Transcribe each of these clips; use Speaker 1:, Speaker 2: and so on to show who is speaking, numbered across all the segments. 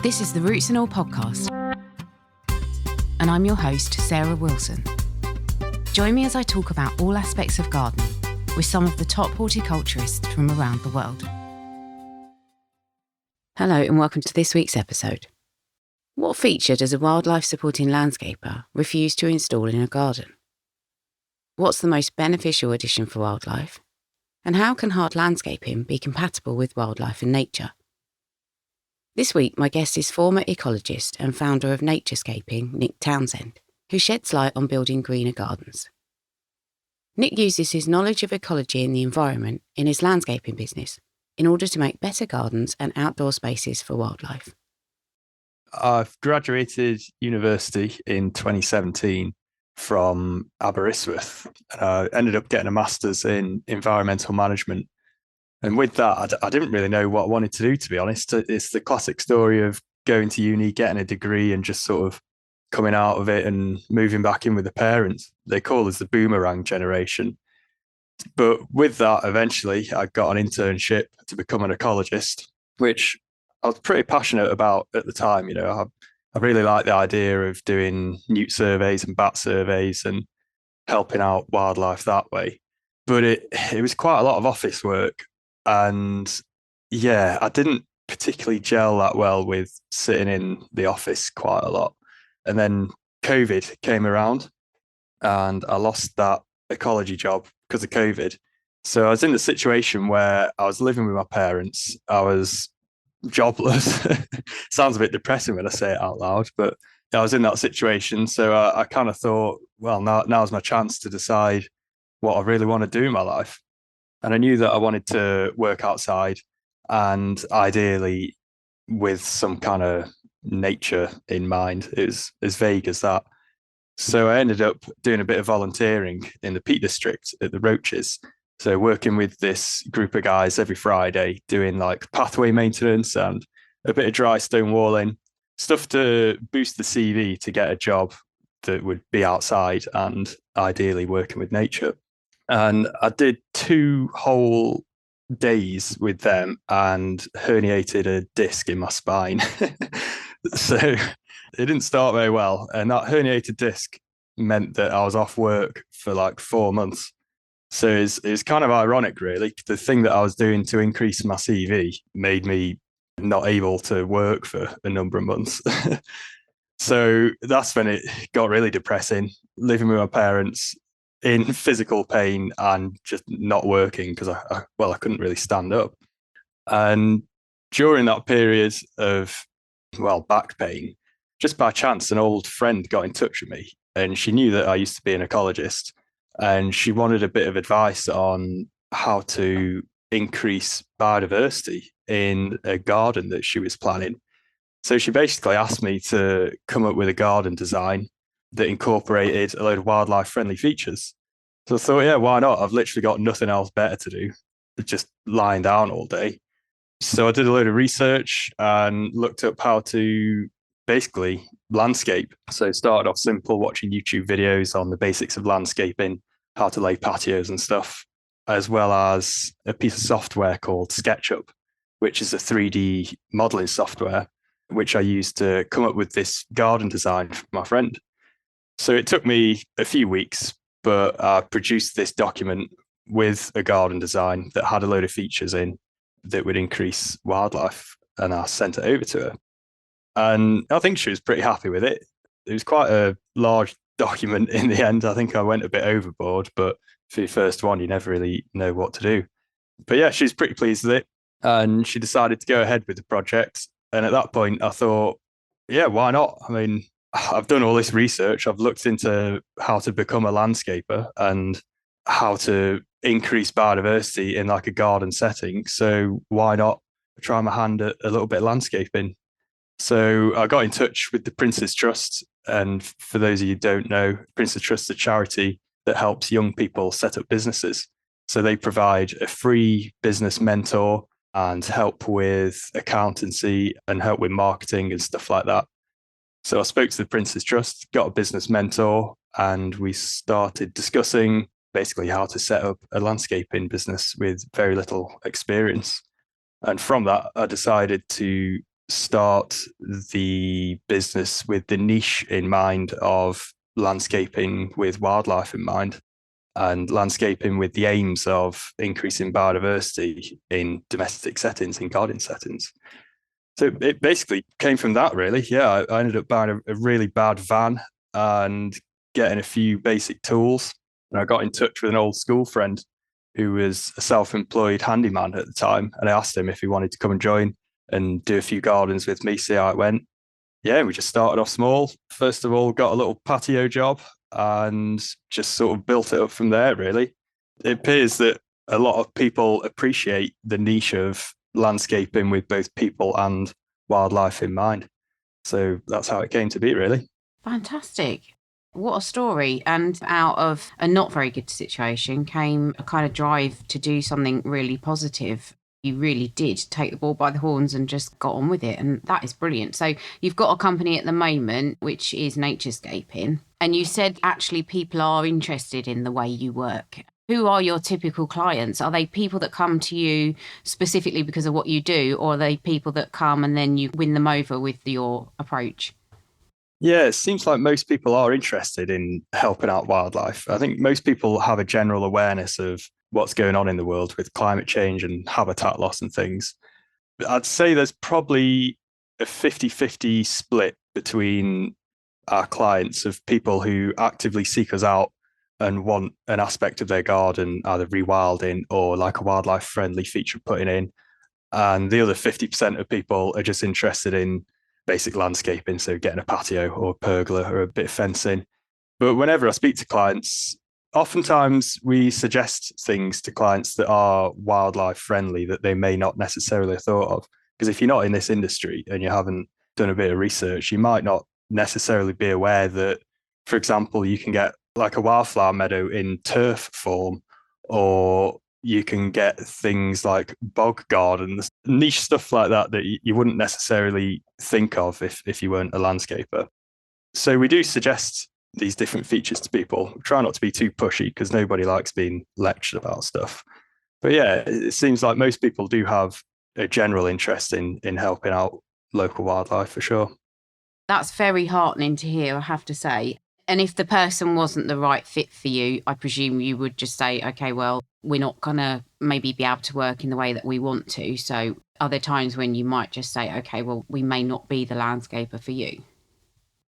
Speaker 1: This is the Roots and All podcast, and I'm your host, Sarah Wilson. Join me as I talk about all aspects of gardening with some of the top horticulturists from around the world. Hello and welcome to this week's episode. What feature does a wildlife supporting landscaper refuse to install in a garden? What's the most beneficial addition for wildlife? And how can hard landscaping be compatible with wildlife and nature? This week, my guest is former ecologist and founder of NatureScaping, Nick Townsend, who sheds light on building greener gardens. Nick uses his knowledge of ecology and the environment in his landscaping business in order to make better gardens and outdoor spaces for wildlife.
Speaker 2: I've graduated university in 2017 from Aberystwyth, and I ended up getting a master's in environmental management. And with that, I didn't really know what I wanted to do, to be honest. It's the classic story of going to uni, getting a degree and just sort of coming out of it and moving back in with the parents. They call us the boomerang generation. But with that, eventually, I got an internship to become an ecologist, which I was pretty passionate about at the time. You know, I really liked the idea of doing newt surveys and bat surveys and helping out wildlife that way. But it was quite a lot of office work. And yeah, I didn't particularly gel that well with sitting in the office quite a lot. And then COVID came around and I lost that ecology job because of COVID. So I was in the situation where I was living with my parents. I was jobless. Sounds a bit depressing when I say it out loud, but I was in that situation. So I kind of thought, well, now's my chance to decide what I really want to do in my life. And I knew that I wanted to work outside and ideally with some kind of nature in mind. It was as vague as that. So I ended up doing a bit of volunteering in the Peak District at the Roaches. So working with this group of guys every Friday, doing like pathway maintenance and a bit of dry stone walling, stuff to boost the CV to get a job that would be outside and ideally working with nature. And I did 2 whole days with them and herniated a disc in my spine. So it didn't start very well. And that herniated disc meant that I was off work for like 4 months. So it's kind of ironic, really. The thing that I was doing to increase my CV made me not able to work for a number of months. So that's when it got really depressing, living with my parents in physical pain and just not working because I couldn't really stand up. And during that period of, back pain, just by chance, an old friend got in touch with me and she knew that I used to be an ecologist and she wanted a bit of advice on how to increase biodiversity in a garden that she was planning. So she basically asked me to come up with a garden design that incorporated a load of wildlife friendly features. So I thought, yeah, why not? I've literally got nothing else better to do, just lying down all day. So I did a load of research and looked up how to basically landscape. So started off simple, watching YouTube videos on the basics of landscaping, how to lay patios and stuff, as well as a piece of software called SketchUp, which is a 3D modeling software, which I used to come up with this garden design for my friend. So it took me a few weeks, but I produced this document with a garden design that had a load of features in that would increase wildlife, and I sent it over to her. And I think she was pretty happy with it. It was quite a large document in the end. I think I went a bit overboard, but for your first one, you never really know what to do. But yeah, she's pretty pleased with it. And she decided to go ahead with the project. And at that point, I thought, yeah, why not? I mean, I've done all this research. I've looked into how to become a landscaper and how to increase biodiversity in like a garden setting. So why not try my hand at a little bit of landscaping? So I got in touch with the Prince's Trust. And for those of you who don't know, Prince's Trust is a charity that helps young people set up businesses. So they provide a free business mentor and help with accountancy and help with marketing and stuff like that. So I spoke to the Prince's Trust, got a business mentor, and we started discussing basically how to set up a landscaping business with very little experience. And from that, I decided to start the business with the niche in mind of landscaping with wildlife in mind, and landscaping with the aims of increasing biodiversity in domestic settings, in garden settings. So it basically came from that, really. Yeah, I ended up buying a really bad van and getting a few basic tools. And I got in touch with an old school friend who was a self-employed handyman at the time. And I asked him if he wanted to come and join and do a few gardens with me, see how it went. Yeah, we just started off small. First of all, got a little patio job and just sort of built it up from there, really. It appears that a lot of people appreciate the niche of landscaping with both people and wildlife in mind. So that's how it came to be, really.
Speaker 1: Fantastic. What a story. And out of a not very good situation came a kind of drive to do something really positive. You really did take the ball by the horns and just got on with it. And that is brilliant. So you've got a company at the moment, which is NatureScaping. And you said actually people are interested in the way you work. Who are your typical clients? Are they people that come to you specifically because of what you do, or are they people that come and then you win them over with your approach?
Speaker 2: Yeah, it seems like most people are interested in helping out wildlife. I think most people have a general awareness of what's going on in the world with climate change and habitat loss and things. I'd say there's probably a 50-50 split between our clients of people who actively seek us out and want an aspect of their garden either rewilding or like a wildlife friendly feature putting in. And the other 50% of people are just interested in basic landscaping, so getting a patio or a pergola or a bit of fencing. But whenever I speak to clients, oftentimes we suggest things to clients that are wildlife friendly that they may not necessarily have thought of. Because if you're not in this industry and you haven't done a bit of research, you might not necessarily be aware that, for example, you can get like a wildflower meadow in turf form, or you can get things like bog gardens, niche stuff like that that you wouldn't necessarily think of if you weren't a landscaper. So we do suggest these different features to people. Try not to be too pushy because nobody likes being lectured about stuff. But yeah, it seems like most people do have a general interest in helping out local wildlife for sure.
Speaker 1: That's very heartening to hear, I have to say. And if the person wasn't the right fit for you, I presume you would just say, okay, well, we're not going to maybe be able to work in the way that we want to. So are there times when you might just say, okay, well, we may not be the landscaper for you?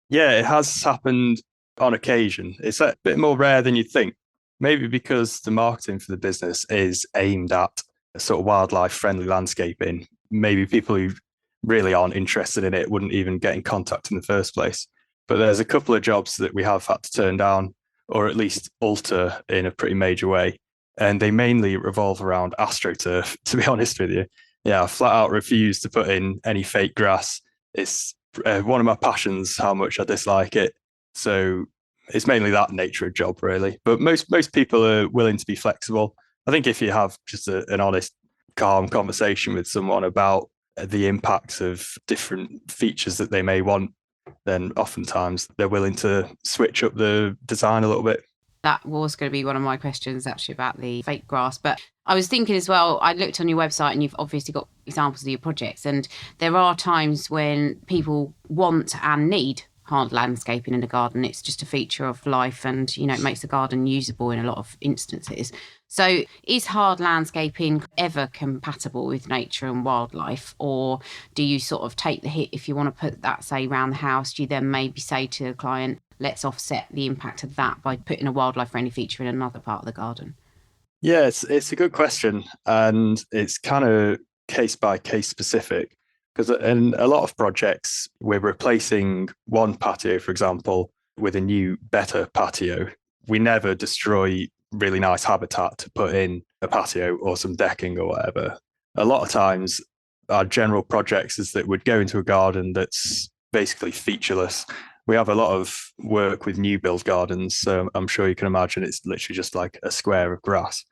Speaker 2: Yeah, it has happened on occasion. It's a bit more rare than you'd think. Maybe because the marketing for the business is aimed at sort of wildlife friendly landscaping. Maybe people who really aren't interested in it wouldn't even get in contact in the first place. But there's a couple of jobs that we have had to turn down or at least alter in a pretty major way. And they mainly revolve around AstroTurf, to be honest with you. Yeah, I flat out refuse to put in any fake grass. It's one of my passions, how much I dislike it. So it's mainly that nature of job, really. But most people are willing to be flexible. I think if you have just an honest, calm conversation with someone about the impacts of different features that they may want, then oftentimes they're willing to switch up the design a little bit.
Speaker 1: That was going to be one of my questions actually about the fake grass. But I was thinking as well, I looked on your website and you've obviously got examples of your projects. And there are times when people want and need hard landscaping in a garden. It's just a feature of life and, it makes the garden usable in a lot of instances. So is hard landscaping ever compatible with nature and wildlife? Or do you sort of take the hit if you want to put that, say, around the house? Do you then maybe say to the client, let's offset the impact of that by putting a wildlife friendly feature in another part of the garden?
Speaker 2: Yeah, it's a good question, and it's kind of case by case specific because in a lot of projects we're replacing one patio, for example, with a new, better patio. We never destroy really nice habitat to put in a patio or some decking or whatever. A lot of times, our general projects is that we'd go into a garden that's basically featureless. We have a lot of work with new build gardens, so I'm sure you can imagine it's literally just like a square of grass.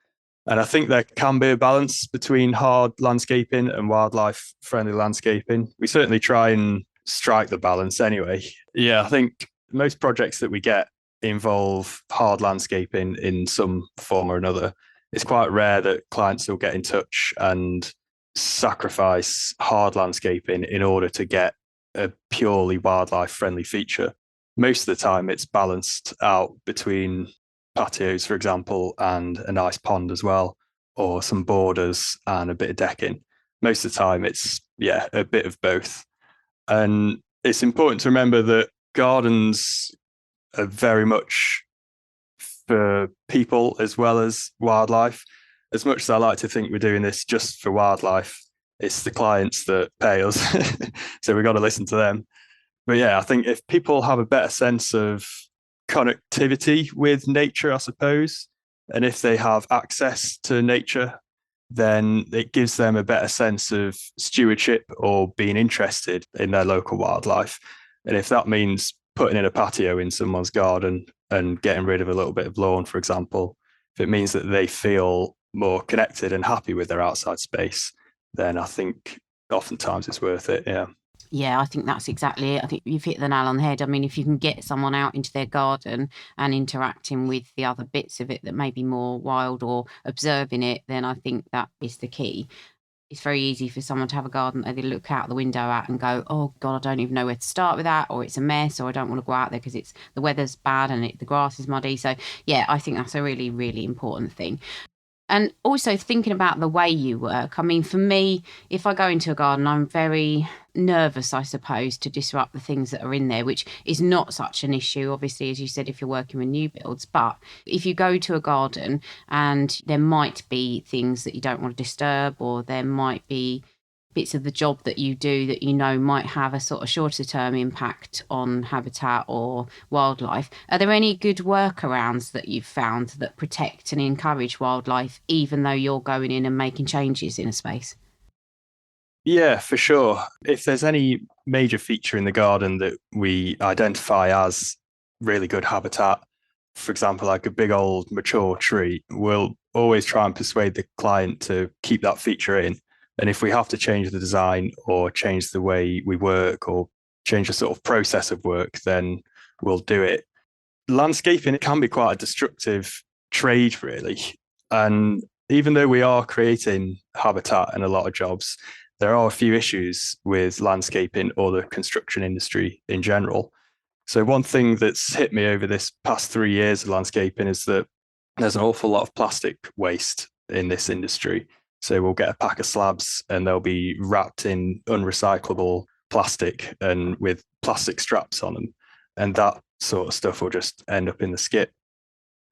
Speaker 2: And I think there can be a balance between hard landscaping and wildlife friendly landscaping. We certainly try and strike the balance anyway. Yeah, I think most projects that we get involve hard landscaping in some form or another. It's quite rare that clients will get in touch and sacrifice hard landscaping in order to get a purely wildlife friendly feature. Most of the time, it's balanced out between patios, for example, and a nice pond as well, or some borders and a bit of decking. Most of the time, it's, yeah, a bit of both. And it's important to remember that gardens are very much for people as well as wildlife. As much as I like to think we're doing this just for wildlife, it's the clients that pay us. So we've got to listen to them. But yeah, I think if people have a better sense of connectivity with nature, I suppose, and if they have access to nature, then it gives them a better sense of stewardship or being interested in their local wildlife. And if that means putting in a patio in someone's garden and getting rid of a little bit of lawn, for example, if it means that they feel more connected and happy with their outside space, then I think oftentimes it's worth it. Yeah.
Speaker 1: Yeah, I think that's exactly it. I think you've hit the nail on the head. I mean, if you can get someone out into their garden and interacting with the other bits of it that may be more wild or observing it, then I think that is the key. It's very easy for someone to have a garden that they look out the window at and go, oh God, I don't even know where to start with that, or it's a mess, or I don't want to go out there because the weather's bad and the grass is muddy. So yeah, I think that's a really, really important thing. And also thinking about the way you work. I mean, for me, if I go into a garden, I'm very nervous, I suppose, to disrupt the things that are in there, which is not such an issue, obviously, as you said, if you're working with new builds. But if you go to a garden and there might be things that you don't want to disturb, or there might be bits of the job that you do that you know might have a sort of shorter term impact on habitat or wildlife, are there any good workarounds that you've found that protect and encourage wildlife even though you're going in and making changes in a space?
Speaker 2: Yeah, for sure. If there's any major feature in the garden that we identify as really good habitat, for example, like a big old mature tree, we'll always try and persuade the client to keep that feature in. And if we have to change the design or change the way we work or change the sort of process of work, then we'll do it. Landscaping, it can be quite a destructive trade, really. And even though we are creating habitat in a lot of jobs, there are a few issues with landscaping or the construction industry in general. So one thing that's hit me over this past 3 years of landscaping is that there's an awful lot of plastic waste in this industry. So we'll get a pack of slabs and they'll be wrapped in unrecyclable plastic and with plastic straps on them. And that sort of stuff will just end up in the skip.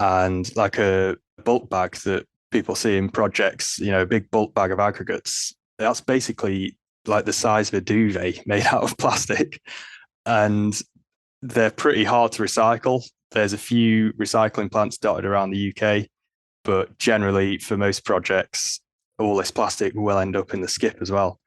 Speaker 2: And like a bulk bag that people see in projects, a big bulk bag of aggregates, that's basically like the size of a duvet made out of plastic. And they're pretty hard to recycle. There's a few recycling plants dotted around the UK, but generally for most projects, all this plastic will end up in the skip as well.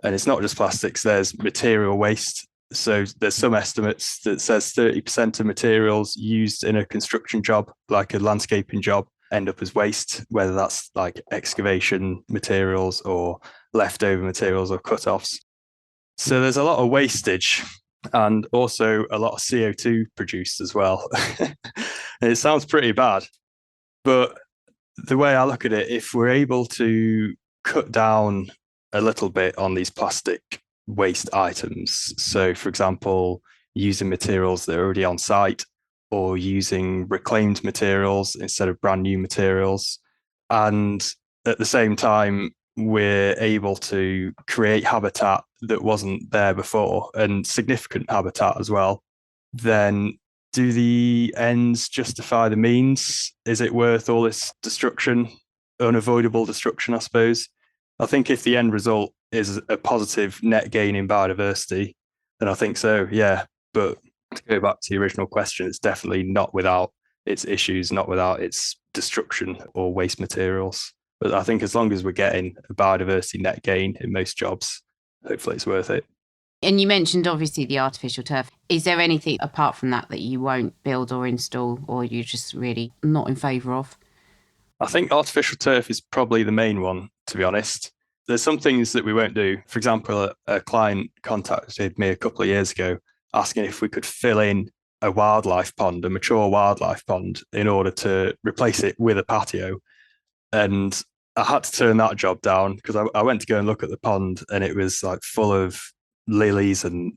Speaker 2: And it's not just plastics, there's material waste. So there's some estimates that says 30% of materials used in a construction job, like a landscaping job, end up as waste, whether that's like excavation materials or leftover materials or cut-offs. So there's a lot of wastage and also a lot of CO2 produced as well. It sounds pretty bad, but the way I look at it, if we're able to cut down a little bit on these plastic waste items, so for example, using materials that are already on site or using reclaimed materials instead of brand new materials, and at the same time, we're able to create habitat that wasn't there before and significant habitat as well, then do the ends justify the means? Is it worth all this destruction, unavoidable destruction, I suppose? I think if the end result is a positive net gain in biodiversity, then I think so, yeah. But to go back to the original question, it's definitely not without its issues, not without its destruction or waste materials. But I think as long as we're getting a biodiversity net gain in most jobs, hopefully it's worth it.
Speaker 1: And you mentioned obviously the artificial turf. Is there anything apart from that that you won't build or install, or you're just really not in favour of?
Speaker 2: I think artificial turf is probably the main one, to be honest. There's some things that we won't do. For example, a client contacted me a couple of years ago asking if we could fill in a wildlife pond, a mature wildlife pond, in order to replace it with a patio. And I had to turn that job down because I went to go and look at the pond and it was like full of lilies and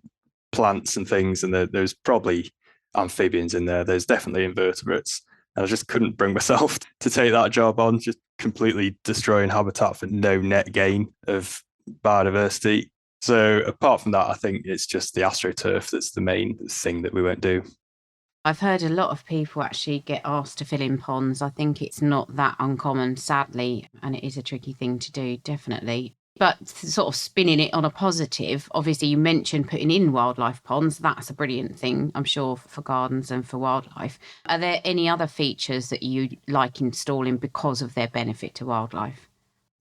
Speaker 2: plants and things. And there's probably amphibians in there. There's definitely invertebrates. And I just couldn't bring myself to take that job on, just completely destroying habitat for no net gain of biodiversity. So apart from that, I think it's just the astroturf that's the main thing that we won't do.
Speaker 1: I've heard a lot of people actually get asked to fill in ponds. I think it's not that uncommon, sadly, and it is a tricky thing to do, definitely. But sort of spinning it on a positive, obviously, you mentioned putting in wildlife ponds. That's a brilliant thing, I'm sure, for gardens and for wildlife. Are there any other features that you like installing because of their benefit to wildlife?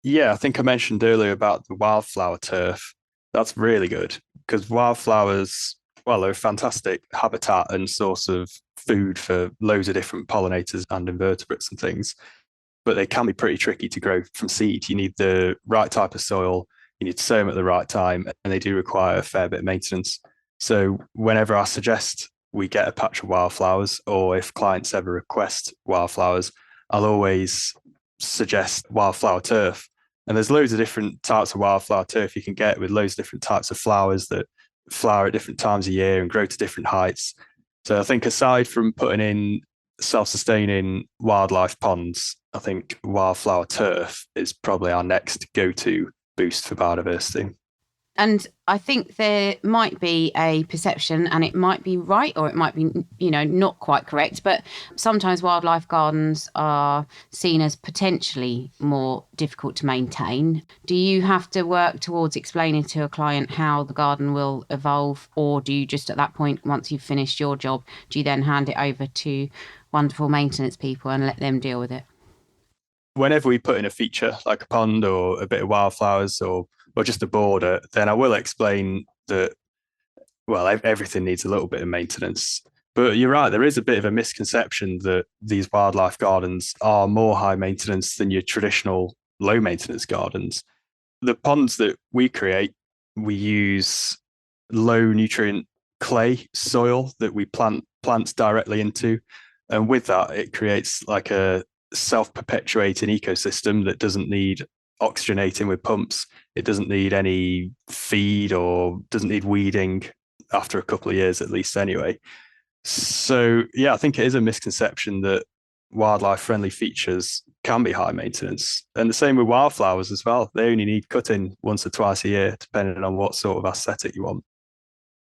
Speaker 2: Yeah, I think I mentioned earlier about the wildflower turf. That's really good because wildflowers, well, they're a fantastic habitat and source of food for loads of different pollinators and invertebrates and things. But they can be pretty tricky to grow from seed. You need the right type of soil, you need to sow them at the right time, and they do require a fair bit of maintenance. So whenever I suggest we get a patch of wildflowers, or if clients ever request wildflowers, I'll always suggest wildflower turf. And there's loads of different types of wildflower turf you can get with loads of different types of flowers that flower at different times of year and grow to different heights. So I think aside from putting in self-sustaining wildlife ponds, I think wildflower turf is probably our next go-to boost for biodiversity.
Speaker 1: And I think there might be a perception, and it might be right or it might be, not quite correct, but sometimes wildlife gardens are seen as potentially more difficult to maintain. Do you have to work towards explaining to a client how the garden will evolve, or do you just at that point, once you've finished your job, do you then hand it over to wonderful maintenance people and let them deal with it?
Speaker 2: Whenever we put in a feature like a pond or a bit of wildflowers or just a border, then I will explain that, well, everything needs a little bit of maintenance. But you're right, there is a bit of a misconception that these wildlife gardens are more high maintenance than your traditional low maintenance gardens. The ponds that we create, we use low nutrient clay soil that we plant plants directly into. And with that, it creates like a self-perpetuating ecosystem that doesn't need oxygenating with pumps. It doesn't need any feed or doesn't need weeding after a couple of years, at least anyway. So yeah, I think it is a misconception that wildlife friendly features can be high maintenance. And the same with wildflowers as well. They only need cutting once or twice a year, depending on what sort of aesthetic you want.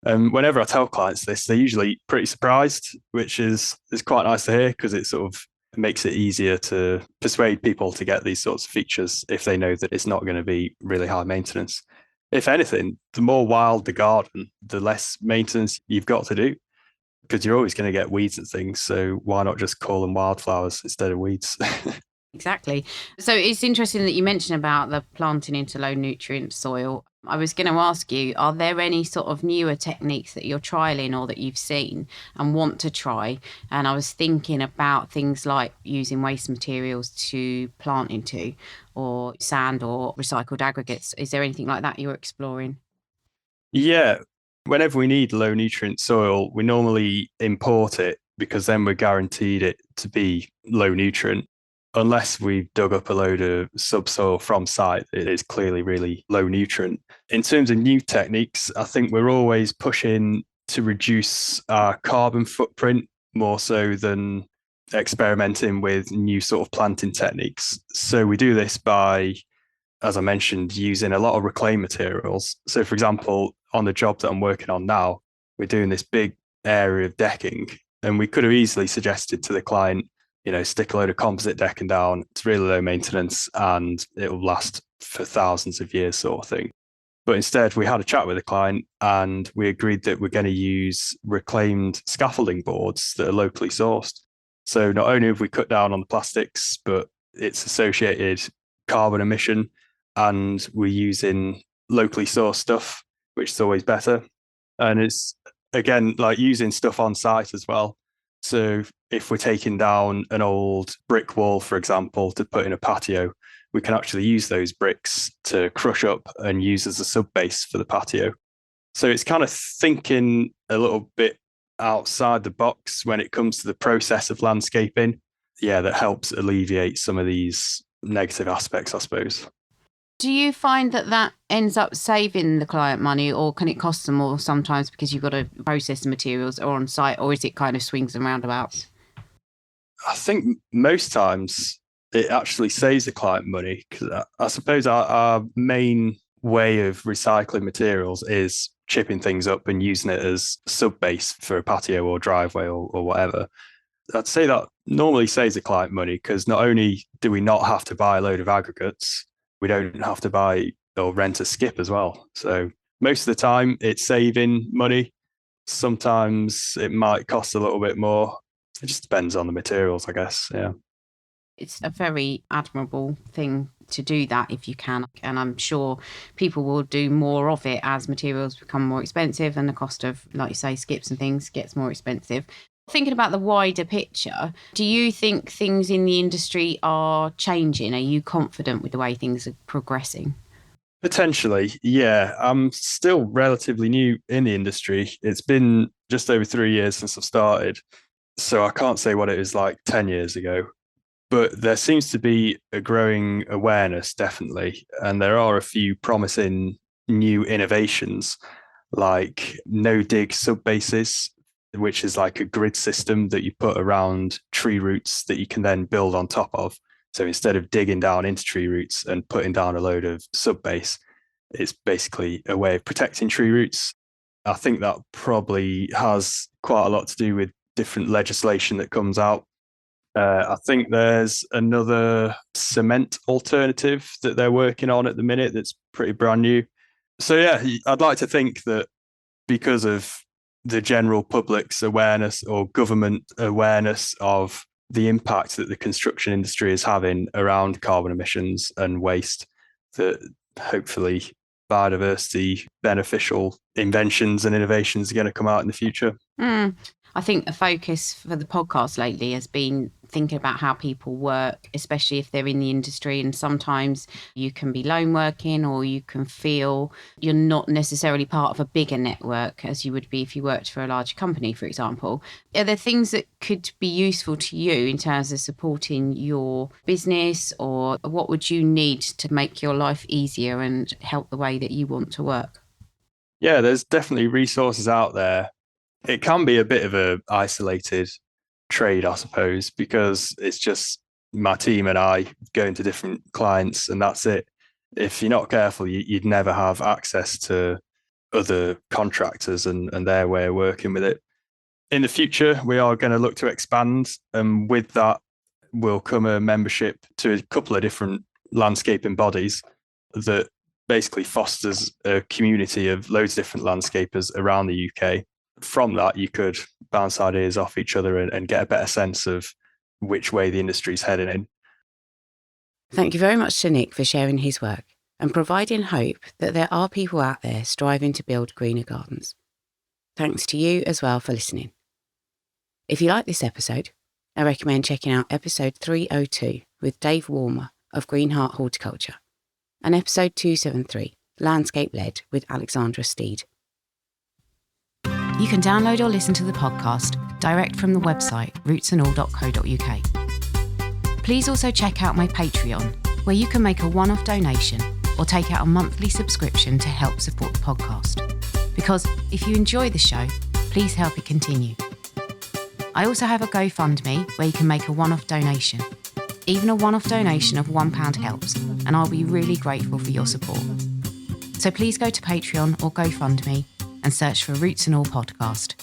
Speaker 2: And whenever I tell clients this, they're usually pretty surprised, which is quite nice to hear because it sort of makes it easier to persuade people to get these sorts of features if they know that it's not going to be really high maintenance. If anything, the more wild the garden, the less maintenance you've got to do because you're always going to get weeds and things. So why not just call them wildflowers instead of weeds?
Speaker 1: Exactly. So it's interesting that you mentioned about the planting into low nutrient soil. I was going to ask you, are there any sort of newer techniques that you're trialing or that you've seen and want to try? And I was thinking about things like using waste materials to plant into, or sand or recycled aggregates. Is there anything like that you're exploring?
Speaker 2: Yeah, whenever we need low nutrient soil, we normally import it because then we're guaranteed it to be low nutrient. Unless we've dug up a load of subsoil from site, it is clearly really low nutrient. In terms of new techniques, I think we're always pushing to reduce our carbon footprint more so than experimenting with new sort of planting techniques. So we do this by, as I mentioned, using a lot of reclaimed materials. So, for example, on the job that I'm working on now, we're doing this big area of decking, and we could have easily suggested to the client, stick a load of composite decking down. It's really low maintenance and it will last for thousands of years, sort of thing. But instead, we had a chat with the client and we agreed that we're going to use reclaimed scaffolding boards that are locally sourced. So not only have we cut down on the plastics, but it's associated carbon emission, and we're using locally sourced stuff, which is always better. And it's again like using stuff on site as well. So if we're taking down an old brick wall, for example, to put in a patio, we can actually use those bricks to crush up and use as a sub base for the patio. So it's kind of thinking a little bit outside the box when it comes to the process of landscaping. Yeah, that helps alleviate some of these negative aspects, I suppose.
Speaker 1: Do you find that ends up saving the client money, or can it cost them more sometimes because you've got to process the materials or on site, or is it kind of swings and roundabouts?
Speaker 2: I think most times it actually saves the client money, because I suppose our main way of recycling materials is chipping things up and using it as sub base for a patio or driveway or whatever. I'd say that normally saves the client money, because not only do we not have to buy a load of aggregates, we don't have to buy or rent a skip as well. So most of the time it's saving money. Sometimes it might cost a little bit more. It just depends on the materials, I guess. Yeah.
Speaker 1: It's a very admirable thing to do that if you can. And I'm sure people will do more of it as materials become more expensive and the cost of, like you say, skips and things gets more expensive. Thinking about the wider picture, do you think things in the industry are changing? Are you confident with the way things are progressing?
Speaker 2: Potentially, yeah. I'm still relatively new in the industry. It's been just over 3 years since I've started. So I can't say what it was like 10 years ago. But there seems to be a growing awareness, definitely. And there are a few promising new innovations, like no dig subbases, which is like a grid system that you put around tree roots that you can then build on top of. So instead of digging down into tree roots and putting down a load of subbase, it's basically a way of protecting tree roots. I think that probably has quite a lot to do with different legislation that comes out. I think there's another cement alternative that they're working on at the minute that's pretty brand new. So yeah, I'd like to think that because of the general public's awareness or government awareness of the impact that the construction industry is having around carbon emissions and waste, that hopefully biodiversity beneficial inventions and innovations are going to come out in the future.
Speaker 1: I think a focus for the podcast lately has been thinking about how people work, especially if they're in the industry. And sometimes you can be lone working, or you can feel you're not necessarily part of a bigger network as you would be if you worked for a larger company, for example. Are there things that could be useful to you in terms of supporting your business, or what would you need to make your life easier and help the way that you want to work?
Speaker 2: Yeah, there's definitely resources out there. It can be a bit of a isolated trade, I suppose, because it's just my team and I going to different clients, and that's it. If you're not careful, you'd never have access to other contractors and their way of working with it. In the future, we are going to look to expand, and with that will come a membership to a couple of different landscaping bodies that basically fosters a community of loads of different landscapers around the UK. From that, you could bounce ideas off each other and get a better sense of which way the industry is heading in.
Speaker 1: Thank you very much to Nick for sharing his work and providing hope that there are people out there striving to build greener gardens. Thanks to you as well for listening. If you like this episode, I recommend checking out episode 302 with Dave Warmer of Greenheart Horticulture and episode 273, Landscape Led with Alexandra Steed. You can download or listen to the podcast direct from the website rootsandall.co.uk. Please also check out my Patreon, where you can make a one-off donation or take out a monthly subscription to help support the podcast. Because if you enjoy the show, please help it continue. I also have a GoFundMe where you can make a one-off donation. Even a one-off donation of £1 helps, and I'll be really grateful for your support. So please go to Patreon or GoFundMe and search for Roots and All Podcast.